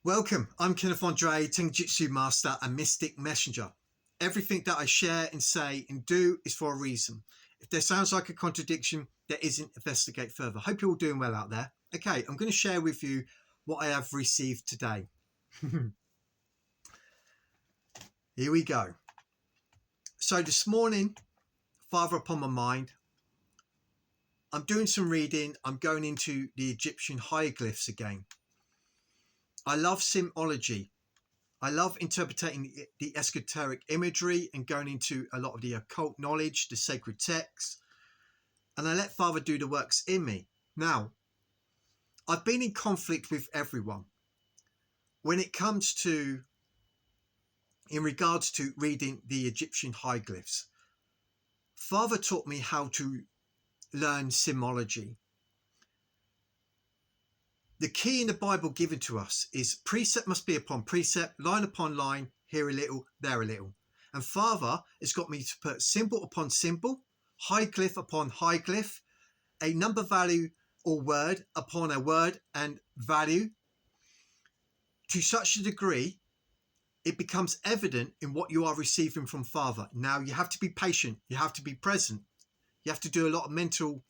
Welcome, I'm Kenneth Andre, Tenjutsu Master and Mystic Messenger. Everything that I share and say and do is for a reason. If there sounds like a contradiction, there isn't. Investigate further. Hope you're all doing well out there. Okay, I'm going to share with you what I have received today. Here we go. So this morning, Father upon my mind, I'm doing some reading. I'm going into the Egyptian hieroglyphs again. I love symbology. I love interpreting the esoteric imagery and going into a lot of the occult knowledge, the sacred texts, and I let Father do the works in me. Now, I've been in conflict with everyone when it comes to, in regards to reading the Egyptian hieroglyphs. Father taught me how to learn symbology. The key in the Bible given to us is precept must be upon precept, line upon line, here a little, there a little. And Father has got me to put symbol upon symbol, hieroglyph upon hieroglyph, a number value or word upon a word and value to such a degree it becomes evident in what you are receiving from Father. Now you have to be patient, you have to be present, you have to do a lot of mental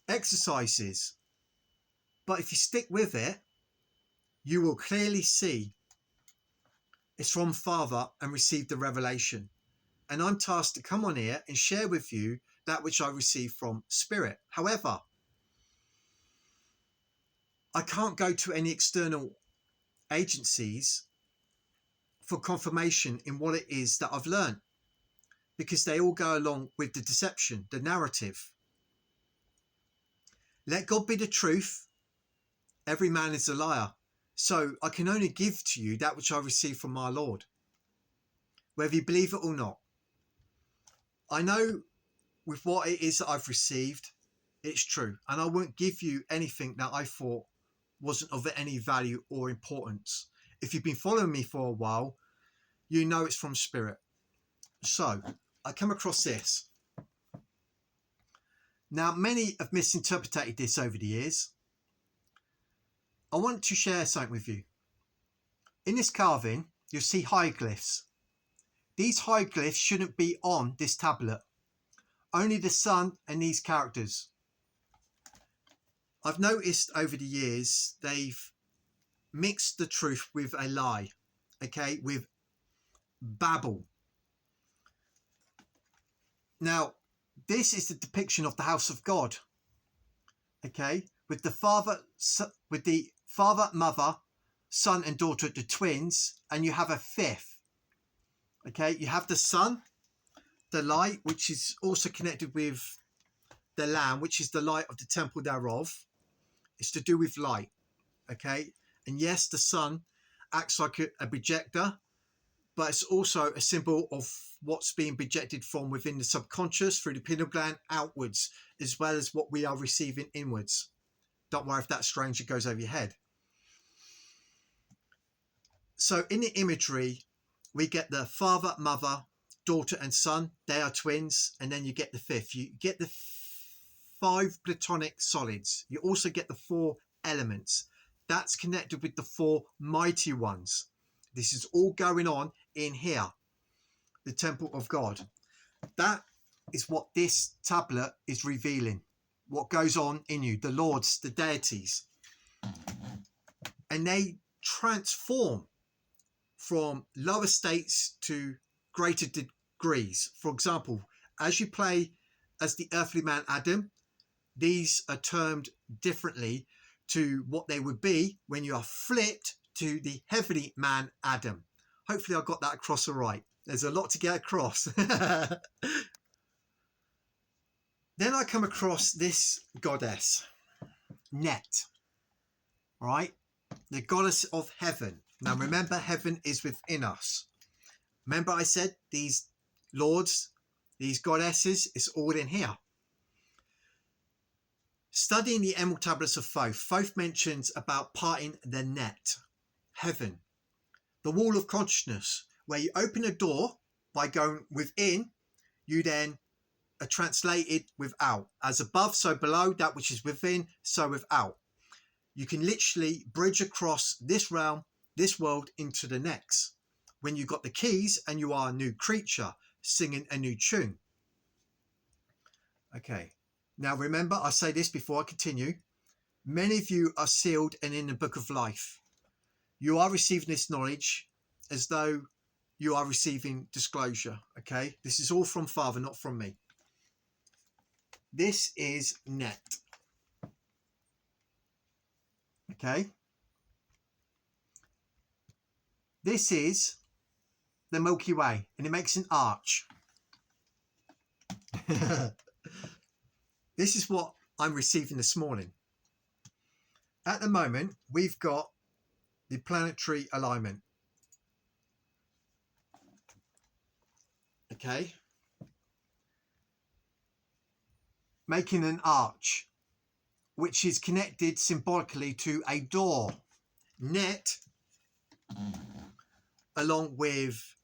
exercises. But if you stick with it, you will clearly see it's from Father and receive the revelation. And I'm tasked to come on here and share with you that which I receive from Spirit. However, I can't go to any external agencies for confirmation in what it is that I've learned, because they all go along with the deception, the narrative. Let God be the truth, every man is a liar. So I can only give to you that which I receive from my Lord, whether you believe it or not. I know with what it is that I've received, it's true, and I won't give you anything that I thought wasn't of any value or importance. If you've been following me for a while, you know it's from Spirit. So I come across this. Now, many have misinterpreted this over the years. I want to share something with you. In this carving, you'll see hieroglyphs. These hieroglyphs shouldn't be on this tablet. Only the sun and these characters. I've noticed over the years they've mixed the truth with a lie, okay, with babble. Now, this is the depiction of the house of God, okay, with the father, mother, son and daughter, the twins, and you have a fifth, okay. You have the sun, the light, which is also connected with the Lamb, which is the light of the temple thereof. It's to do with light, okay. And yes, the sun acts like a projector, but it's also a symbol of what's being projected from within the subconscious through the pineal gland outwards, as well as what we are receiving inwards. Don't worry if that's strange, it goes over your head. So in the imagery, we get the father, mother, daughter and son. They are twins. And then you get the fifth. You get the 5 platonic solids. You also get the 4 elements. That's connected with the 4 mighty ones. This is all going on in here, the temple of God. That is what this tablet is revealing. What goes on in you, the lords, the deities. And they transform from lower states to greater degrees. For example, as you play as the earthly man Adam, these are termed differently to what they would be when you are flipped to the heavenly man Adam. Hopefully I got that across all right. There's a lot to get across. Then I come across this goddess, Net, right? The goddess of heaven. Now remember, heaven is within us. Remember I said these lords, these goddesses, it's all in here. Studying the Emerald Tablets of Thoth, Thoth mentions about parting the net, heaven, the wall of consciousness, where you open a door by going within, you then are translated without. As above, so below, that which is within, so without. You can literally bridge across this realm, this world, into the next. When you got the keys and you are a new creature singing a new tune. Okay. Now remember, I say this before I continue. Many of you are sealed and in the book of life. You are receiving this knowledge as though you are receiving disclosure. Okay. This is all from Father, not from me. This is net. Okay. This is the Milky Way, and it makes an arch. This is what I'm receiving this morning. At the moment, we've got the planetary alignment. Okay. Making an arch, which is connected symbolically to a door. Net, along with,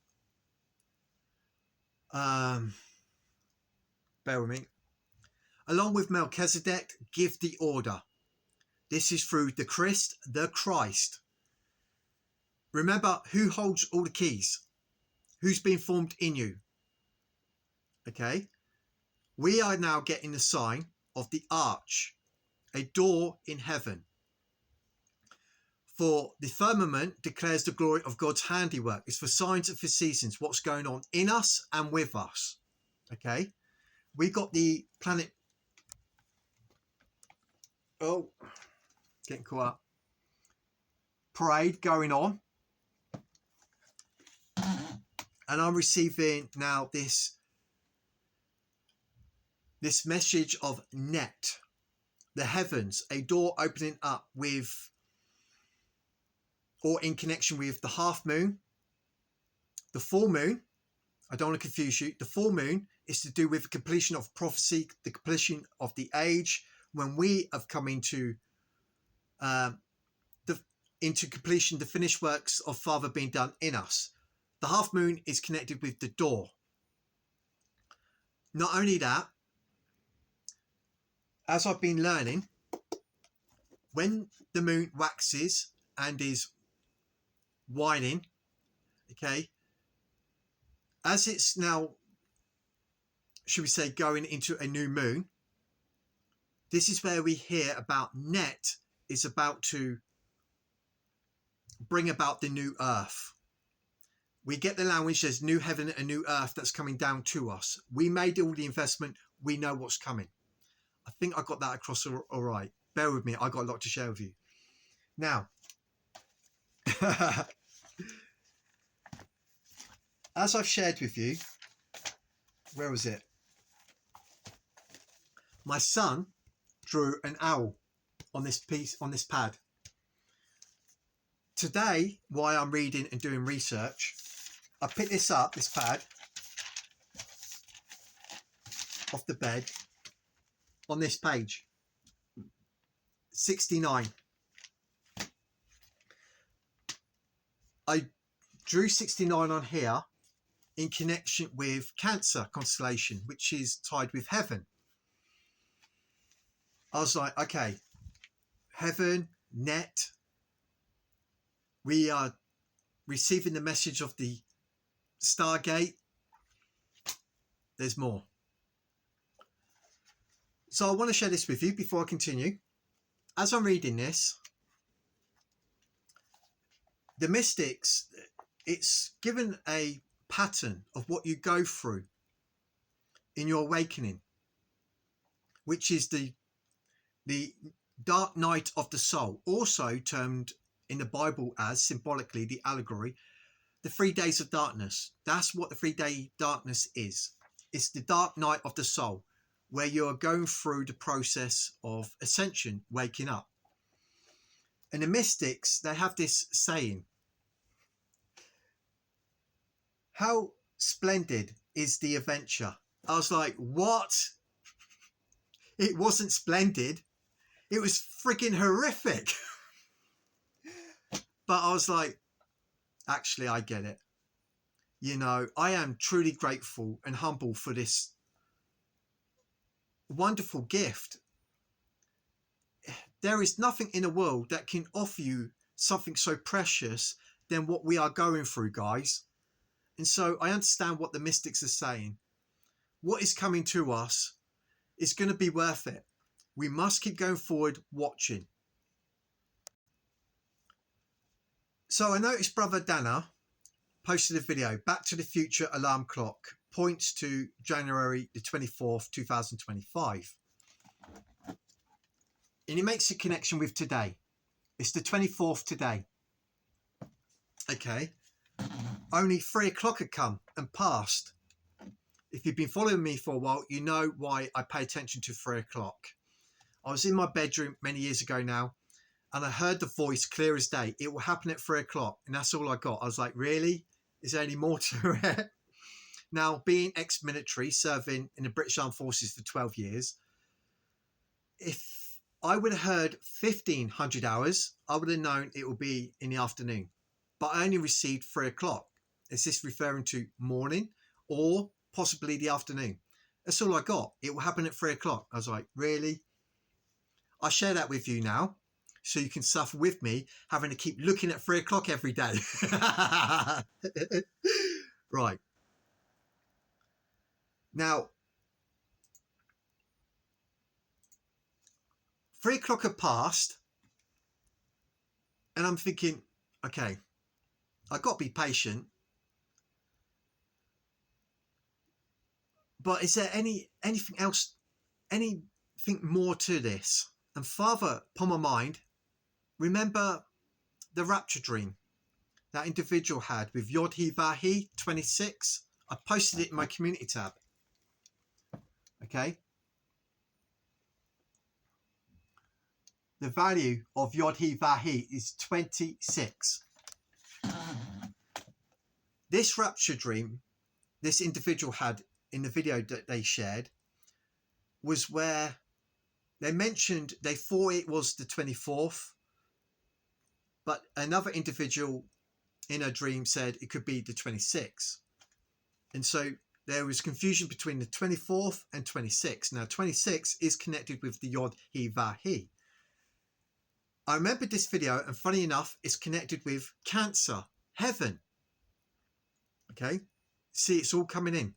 bear with me, along with Melchizedek, give the order. This is through the Christ. Remember who holds all the keys, who's been formed in you. Okay. We are now getting the sign of the arch, a door in heaven. For the firmament declares the glory of God's handiwork. It's for signs and for seasons, what's going on in us and with us. Okay. We got the planet. Oh, getting caught up. Parade going on. And I'm receiving now this message of net. The heavens, a door opening up with, or in connection with, the half moon, the full moon. I don't want to confuse you. The full moon is to do with the completion of prophecy, the completion of the age, when we have come into completion, the finished works of Father being done in us. The half moon is connected with the door. Not only that, as I've been learning, when the moon waxes and is waning, okay, as it's now, should we say, going into a new moon, this is where we hear about net is about to bring about the new earth. We get the language, there's new heaven and new earth that's coming down to us. We made all the investment. We know what's coming. I think I got that across all right. Bear with me. I got a lot to share with you. Now, as I've shared with you, where was it? My son drew an owl on this piece, on this pad. Today, while I'm reading and doing research, I picked this up, this pad, off the bed, on this page, 69. I drew 69 on here in connection with Cancer constellation, which is tied with heaven. I was like, okay, heaven, net, we are receiving the message of the Stargate. There's more. So I want to share this with you before I continue. As I'm reading this, the mystics, it's given a pattern of what you go through in your awakening, which is the dark night of the soul, also termed in the Bible as, symbolically, the allegory, the 3 days of darkness. That's what the 3-day darkness is. It's the dark night of the soul, where you are going through the process of ascension, waking up. And the mystics, they have this saying, how splendid is the adventure? I was like, what? It wasn't splendid. It was freaking horrific. But I was like, actually, I get it. You know, I am truly grateful and humble for this wonderful gift. There is nothing in the world that can offer you something so precious than what we are going through, guys. And so I understand what the mystics are saying. What is coming to us is going to be worth it. We must keep going forward watching. So I noticed Brother Dana posted a video, Back to the Future alarm clock, points to January the 24th, 2025. And he makes a connection with today. It's the 24th today. Okay. Only 3 o'clock had come and passed. If you've been following me for a while, you know why I pay attention to 3 o'clock. I was in my bedroom many years ago now, and I heard the voice clear as day. It will happen at 3 o'clock, and that's all I got. I was like, really? Is there any more to it? Now, being ex-military, serving in the British Armed Forces for 12 years, if I would have heard 1500 hours, I would have known it will be in the afternoon. But I only received 3 o'clock. Is this referring to morning or possibly the afternoon? That's all I got. It will happen at 3 o'clock. I was like, really? I share that with you now, so you can suffer with me having to keep looking at 3 o'clock every day. Right. Now, 3 o'clock had passed, and I'm thinking, okay, I've got to be patient. But is there anything else, anything more to this? And Father, upon my mind, remember the rapture dream that individual had with Yod-Heh-Vah-Heh 26? I posted it in my community tab. Okay. The value of Yod-Heh-Vah-Heh is 26. This rapture dream this individual had in the video that they shared was where they mentioned they thought it was the 24th, but another individual in a dream said it could be the 26th. And so there was confusion between the 24th and 26th. Now 26 is connected with the Yod-Heh-Vah-Heh. I remember this video, and funny enough, it's connected with Cancer, heaven. Okay, see, it's all coming in.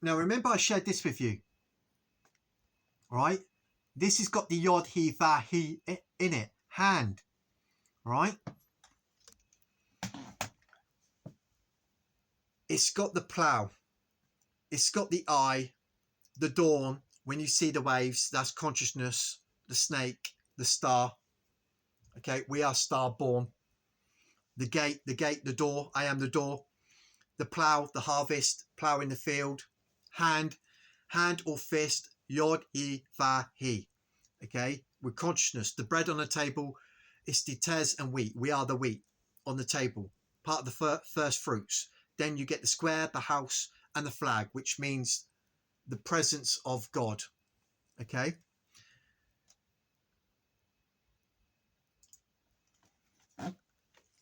Now remember I shared this with you. All right, this has got the Yod-Heh-Vah-Heh in it, hand. All right, it's got the plough, it's got the eye, the dawn. When you see the waves, that's consciousness. The snake, the star. Okay, we are star born. The gate, the door. I am the door. The plough, the harvest, plough in the field. Hand or fist. Yod-Heh-Vah-Heh. Okay, with consciousness. The bread on the table is the tares and wheat. We are the wheat on the table. Part of the first fruits. Then you get the square, the house, and the flag, which means the presence of God. Okay.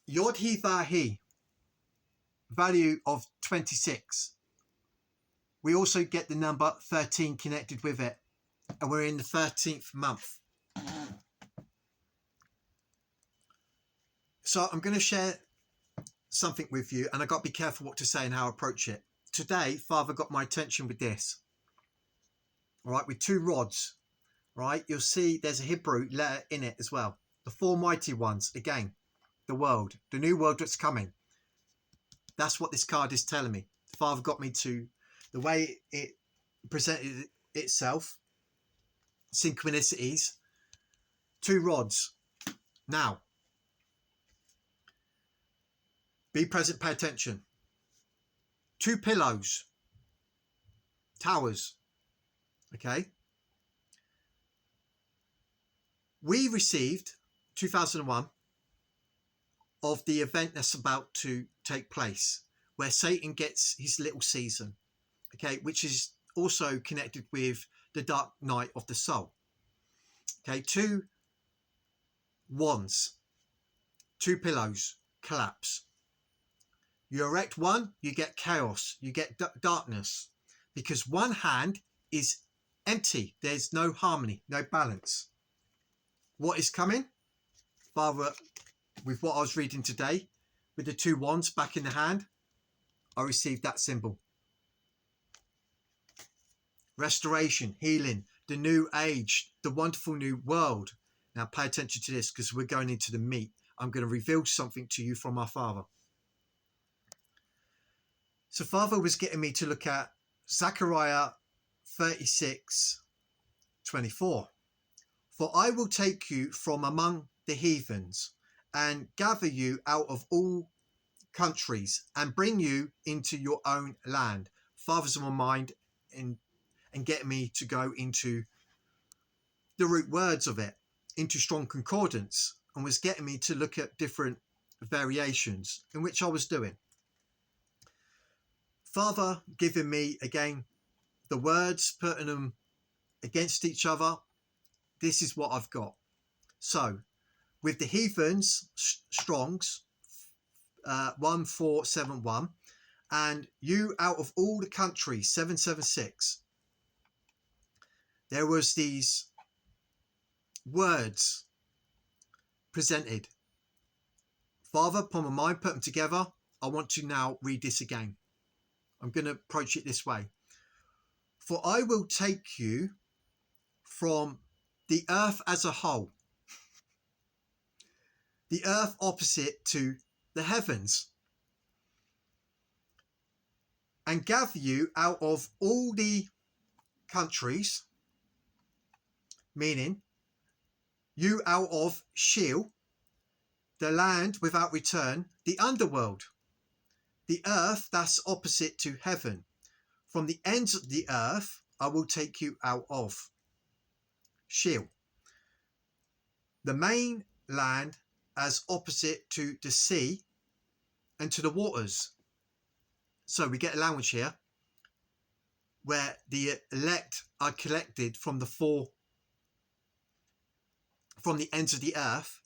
Yod-Heh-Vah-Heh, value of 26. We also get the number 13 connected with it, and we're in the 13th month. So I'm going to share something with you, and I've got to be careful what to say and how I approach it. Today, Father got my attention with this. All right, with 2 rods. Right, you'll see there's a Hebrew letter in it as well. The 4 mighty ones, again, the world, the new world that's coming. That's what this card is telling me. Father got me to the way it presented itself. Synchronicities. 2 rods. Now, be present, pay attention. 2 pillows. Towers. Okay. We received 2001 of the event that's about to take place, where Satan gets his little season, okay, which is also connected with the dark night of the soul. Okay, 2 wands, 2 pillows, collapse. You erect one, you get chaos, you get darkness. because one hand is empty. There's no harmony, no balance. What is coming? Father, with what I was reading today, with the two wands back in the hand, I received that symbol. Restoration, healing, the new age, the wonderful new world. Now pay attention to this because we're going into the meat. I'm going to reveal something to you from our Father. So Father was getting me to look at Zechariah 36:24. For I will take you from among the heathens and gather you out of all countries and bring you into your own land. Father's on my mind and getting me to go into the root words of it, into strong concordance, and was getting me to look at different variations, in which I was doing. Father giving me again the words, putting them against each other. This is what I've got. So with the heathens, Strongs 1471, and you out of all the countries 776, there was these words presented. Father, upon my mind, put them together. I want to now read this again. I'm going to approach it this way. For I will take you from the earth as a whole, the earth opposite to the heavens, and gather you out of all the countries, meaning you out of Sheol, the land without return, the underworld, the earth that's opposite to heaven. From the ends of the earth, I will take you out of Sheol, the main land as opposite to the sea and to the waters. So we get a language here where the elect are collected from the ends of the earth,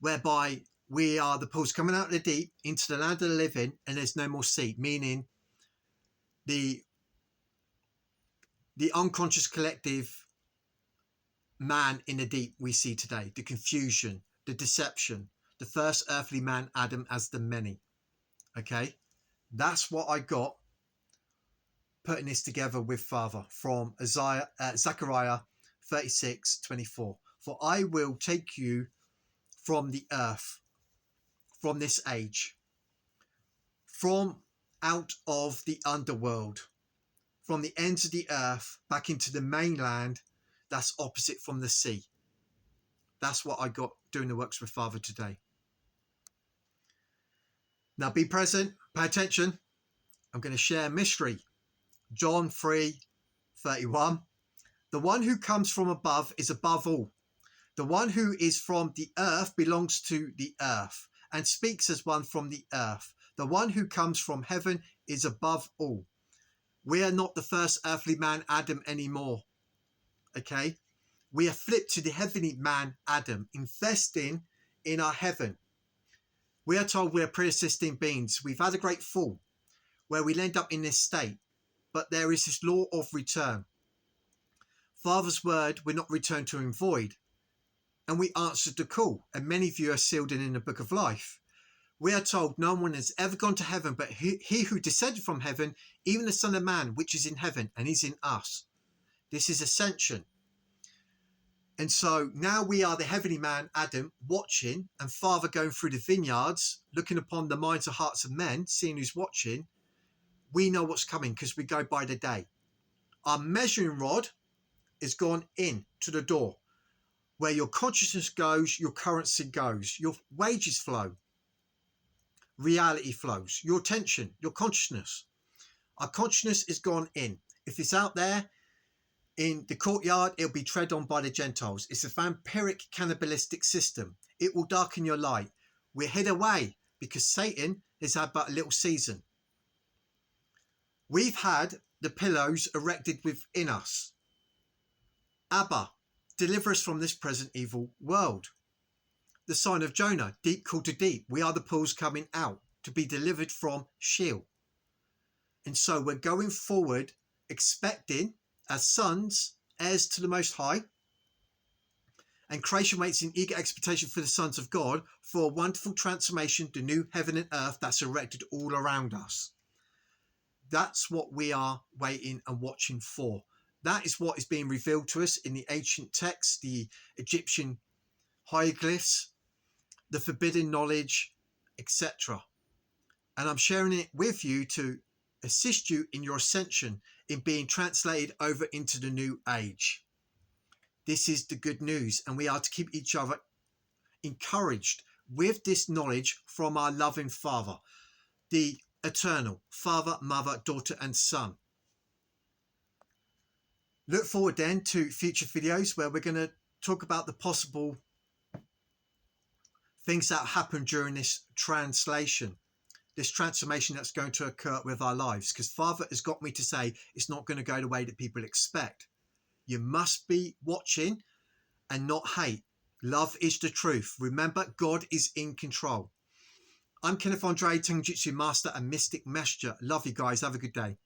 whereby we are the pools coming out of the deep into the land of the living, and there's no more sea, meaning the unconscious collective man in the deep we see today, the confusion, the deception, the first earthly man, Adam, as the many. Okay, that's what I got putting this together with Father from Zechariah 36:24. For I will take you from the earth, from this age, from out of the underworld, from the ends of the earth back into the mainland that's opposite from the sea. That's what I got doing the works with Father today. Now be present, pay attention. I'm going to share mystery. John 3:31. The one who comes from above is above all. The one who is from the earth belongs to the earth and speaks as one from the earth. The one who comes from heaven is above all. We are not the first earthly man, Adam, anymore. Okay? We are flipped to the heavenly man, Adam, investing in our heaven. We are told we are pre-existing beings. We've had a great fall where we'll end up in this state, but there is this law of return. Father's word will not return to him void, and we answered the call, and many of you are sealed in the book of life. We are told no one has ever gone to heaven but he who descended from heaven, even the Son of Man, which is in heaven and is in us. This is ascension. And so now we are the heavenly man, Adam, watching, and Father going through the vineyards, looking upon the minds and hearts of men, seeing who's watching. We know what's coming because we go by the day. Our measuring rod is gone in to the door. Where your consciousness goes, your currency goes, your wages flow, reality flows, your attention, your consciousness. Our consciousness is gone in. If it's out there in the courtyard, it'll be tread on by the Gentiles. It's a vampiric cannibalistic system. It will darken your light. We're hid away because Satan has had but a little season. We've had the pillows erected within us. Abba, deliver us from this present evil world. The sign of Jonah, deep called to deep. We are the pools coming out to be delivered from Sheol. And so we're going forward expecting as sons, heirs to the Most High, and creation waits in eager expectation for the sons of God, for a wonderful transformation, the new heaven and earth that's erected all around us. That's what we are waiting and watching for. That is what is being revealed to us in the ancient texts, the Egyptian hieroglyphs, the forbidden knowledge, etc. And I'm sharing it with you to assist you in your ascension, in being translated over into the new age. This is the good news, and we are to keep each other encouraged with this knowledge from our loving Father, the eternal Father, Mother, Daughter and Son. Look forward then to future videos where we're going to talk about the possible things that happen during this translation, this transformation that's going to occur with our lives, because Father has got me to say it's not going to go the way that people expect. You must be watching and not hate. Love is the truth. Remember, God is in control. I'm Kenneth Andre, Tongue Jitsu Master and Mystic Messenger. Love you guys. Have a good day.